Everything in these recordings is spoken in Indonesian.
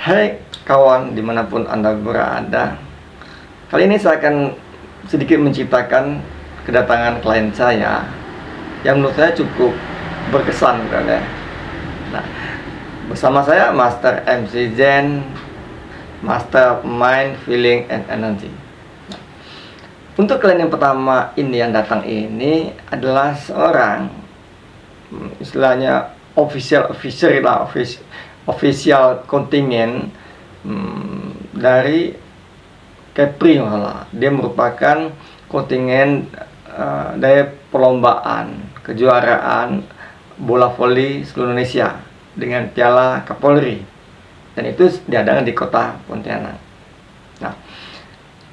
Hai kawan, dimanapun Anda berada. Kali ini saya akan sedikit menceritakan kedatangan klien saya yang menurut saya cukup berkesan kan ya. Nah, bersama saya Master MC Zen, Master Mind, Feeling, and Energy. Untuk klien yang pertama ini yang datang ini adalah seorang istilahnya official kontingen dari Kepri malah. Dia merupakan kontingen dari perlombaan kejuaraan bola voli seluruh Indonesia dengan Piala Kapolri, dan itu diadakan di kota Pontianak. Nah,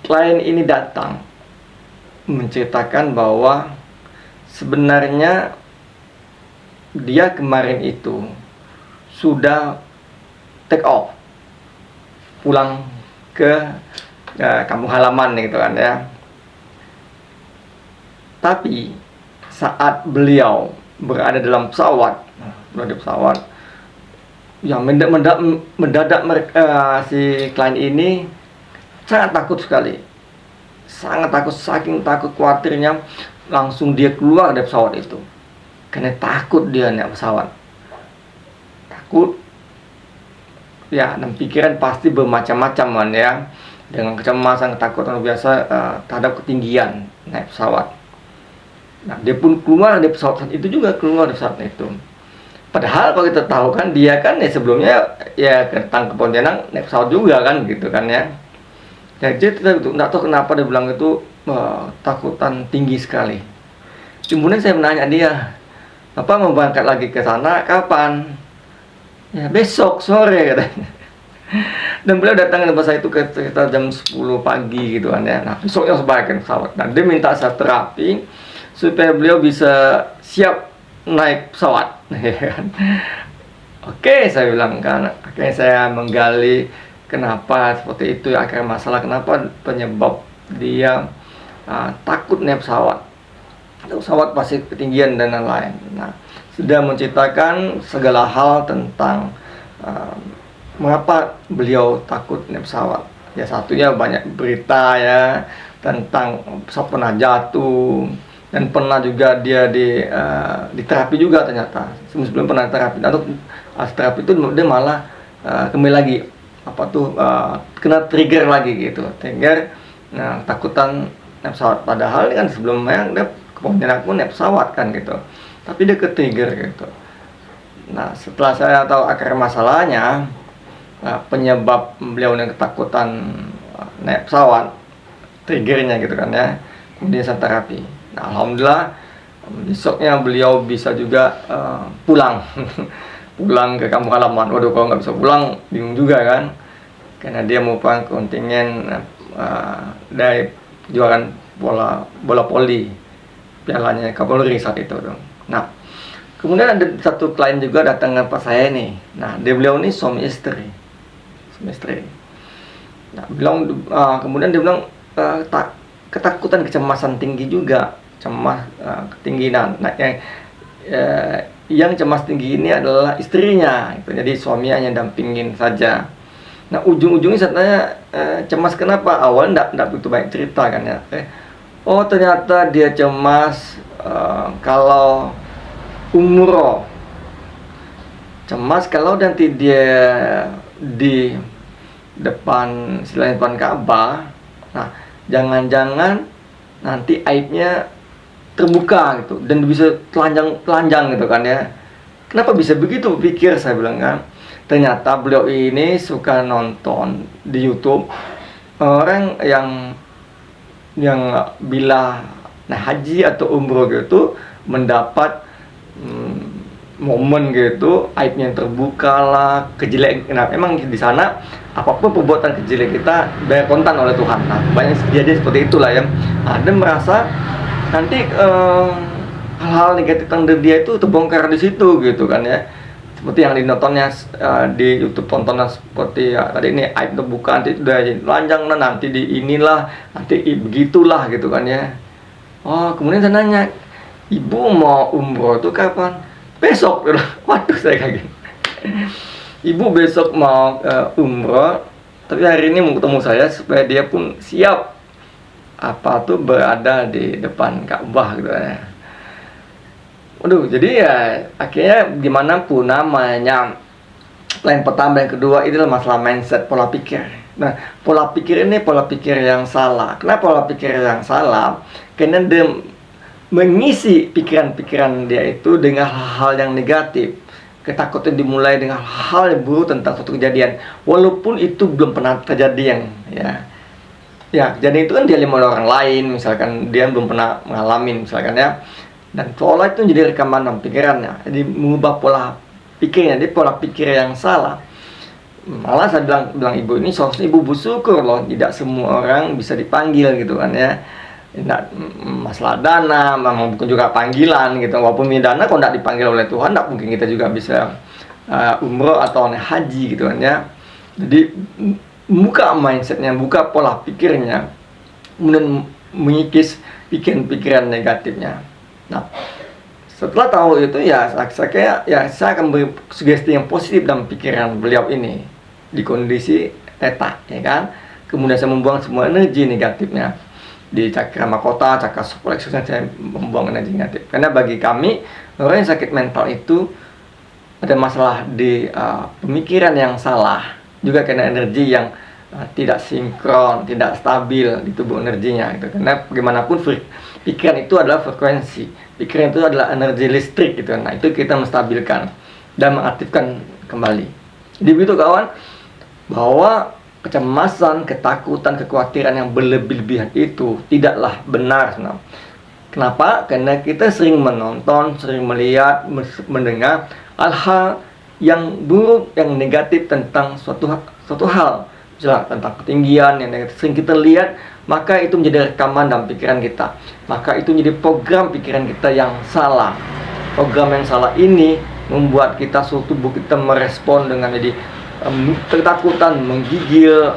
klien ini datang menceritakan bahwa sebenarnya dia kemarin itu sudah take off pulang ke kampung halaman gitu kan ya. Tapi saat beliau berada dalam pesawat, yang mendadak si klien ini sangat takut sekali, sangat takut, saking takut khawatirnya langsung dia keluar dari pesawat itu karena takut dia naik pesawat. Takut ya, dan pikiran pasti bermacam-macam kan ya, dengan kecemasan, ketakutan luar biasa terhadap ketinggian naik pesawat. Nah, dia pun keluar dari pesawat itu juga, keluar dari pesawat itu. Padahal kalau kita tahu kan dia kan sebelumnya ya datang ke Pontianak naik pesawat juga kan gitu kan ya. Jadi kita itu nggak tahu kenapa dia bilang itu takutan tinggi sekali. Kemudian saya menanya dia, "Bapak mau berangkat lagi ke sana kapan?" "Ya besok sore," katanya. Dan beliau datang ke tempat saya itu sekitar jam 10 pagi gitu kan ya. Nah, besoknya sebagian pesawat. Dan dia minta saya terapi supaya beliau bisa siap naik pesawat. Oke, saya bilang kan. Akhirnya saya menggali kenapa seperti itu, akar masalah kenapa penyebab dia takut naik pesawat. Pesawat pasti ketinggian dan lain-lain. Nah, sudah menceritakan segala hal tentang mengapa beliau takut naik pesawat. Ya, satunya banyak berita ya tentang pesawat pernah jatuh, dan pernah juga dia di terapi juga ternyata. Sebelum pernah terapi, atau terapi itu dia malah kembali lagi kena trigger lagi gitu. Trigger, nah, takutan naik pesawat. Padahal kan sebelumnya dia Pontianak pun naik pesawat kan gitu, tapi dia ke-trigger gitu. Nah, setelah saya tahu akar masalahnya, penyebab beliau yang ketakutan naik pesawat, triggernya gitu kan ya, kemudian saya terapi. Nah, alhamdulillah besoknya beliau bisa juga pulang pulang ke kampung halaman. Waduh, kalau nggak bisa pulang bingung juga kan, karena dia merupakan kontingen dari juaran bola voli pialanya Kapolri saat itu dong. Nah, kemudian ada satu klien juga datang ke tempat saya nih. Nah, beliau ini suami istri. Nah, kemudian dia bilang ketakutan, kecemasan tinggi juga, cemas ketinggian. Nah, yang cemas tinggi ini adalah istrinya. Itu jadi suaminya hanya dampingin saja. Nah, ujung-ujungnya saya tanya, cemas kenapa? Awalnya enggak begitu baik cerita kan ya. Oh, ternyata dia cemas kalau umroh. Cemas kalau nanti dia di depan Ka'bah, nah, jangan-jangan nanti aibnya terbuka gitu dan bisa telanjang gitu kan ya. Kenapa bisa begitu pikir, saya bilang kan. Ternyata beliau ini suka nonton di YouTube orang yang bila haji atau umroh gitu mendapat momen gitu, aibnya yang terbuka lah, kejelek. Nah, emang di sana apapun perbuatan kejelek kita bayar kontan oleh Tuhan. Nah, banyak kejadian seperti itulah ya. Ada merasa nanti hal-hal negatif tentang dia itu terbongkar di situ gitu kan ya. Seperti yang dinontonnya di YouTube, tontonan seperti ya, tadi ini aib terbuka, nanti udah jadi telanjang, nanti di inilah, nanti begitulah gitu kan ya. Oh, kemudian saya nanya, "Ibu mau umroh itu kapan?" "Besok." Waduh, saya kaget. ibu besok mau umroh, tapi hari ini mau ketemu saya supaya dia pun siap apa tuh berada di depan Ka'bah gitu ya. Waduh, jadi ya akhirnya gimana pun namanya, yang pertama, yang kedua itu adalah masalah mindset, pola pikir. Nah, pola pikir ini pola pikir yang salah. Kenapa pola pikir yang salah? Karena dia mengisi pikiran-pikiran dia itu dengan hal-hal yang negatif. Ketakutan dimulai dengan hal yang buruk tentang suatu kejadian, walaupun itu belum pernah terjadi kejadian itu kan dialami oleh orang lain, misalkan dia belum pernah mengalami misalkan ya. Dan seolah itu menjadi rekaman dalam pikirannya, jadi mengubah pola pikirnya, dia pola pikir yang salah. Malah saya bilang ibu ini seharusnya ibu bersyukur loh, tidak semua orang bisa dipanggil gitu kan ya. Tidak masalah dana, memang bukan juga panggilan gitu. Walaupun punya dana, kalau tidak dipanggil oleh Tuhan, tidak mungkin kita juga bisa umroh atau haji gitu kan ya. Jadi buka mindsetnya, buka pola pikirnya, kemudian mengikis pikiran-pikiran negatifnya. Nah, setelah tahu itu saya akan beri sugesti yang positif dalam pikiran beliau ini di kondisi theta, ya kan. Kemudian saya membuang semua energi negatifnya di cakra mahkota, cakra solar plexus, saya membuang energi negatif. Karena bagi kami orang yang sakit mental itu ada masalah di pemikiran yang salah, juga karena energi yang tidak sinkron, tidak stabil di tubuh energinya gitu. Karena bagaimanapun pikiran itu adalah frekuensi, pikiran itu adalah energi listrik gitu. Nah, itu kita menstabilkan dan mengaktifkan kembali. Jadi begitu kawan, bahwa kecemasan, ketakutan, kekhawatiran yang berlebih-lebihan itu tidaklah benar. Kenapa? Karena kita sering menonton, sering melihat, mendengar hal-hal yang buruk, yang negatif tentang suatu hal, misalnya tentang ketinggian yang negatif sering kita lihat, maka itu menjadi rekaman dalam pikiran kita, maka itu menjadi program pikiran kita yang salah. Program yang salah ini membuat kita, suatu tubuh kita merespon dengan jadi ketakutan, menggigil,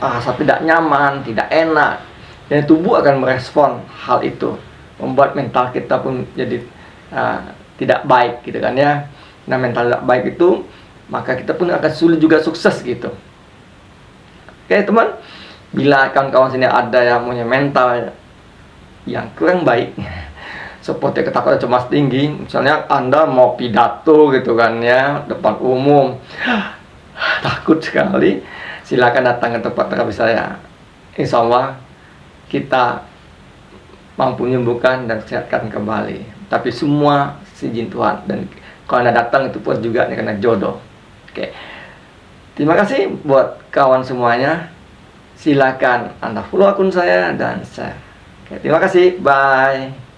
rasa tidak nyaman, tidak enak, dan tubuh akan merespon hal itu, membuat mental kita pun jadi tidak baik gitu kan ya. Nah, mental tidak baik itu, maka kita pun akan sulit juga sukses gitu. Oke teman, bila kawan-kawan sini ada yang punya mental yang kurang baik, seperti ketakutan, cemas tinggi, misalnya Anda mau pidato gitu kan ya, depan umum, takut sekali, silakan datang ke tempat terapi saya. Insya Allah kita mampu menyembuhkan dan sehatkan kembali. Tapi semua izin Tuhan, dan kalau Anda datang itu pun juga karena jodoh. Oke. Terima kasih buat kawan semuanya. Silakan Anda follow akun saya dan share. Oke, terima kasih. Bye.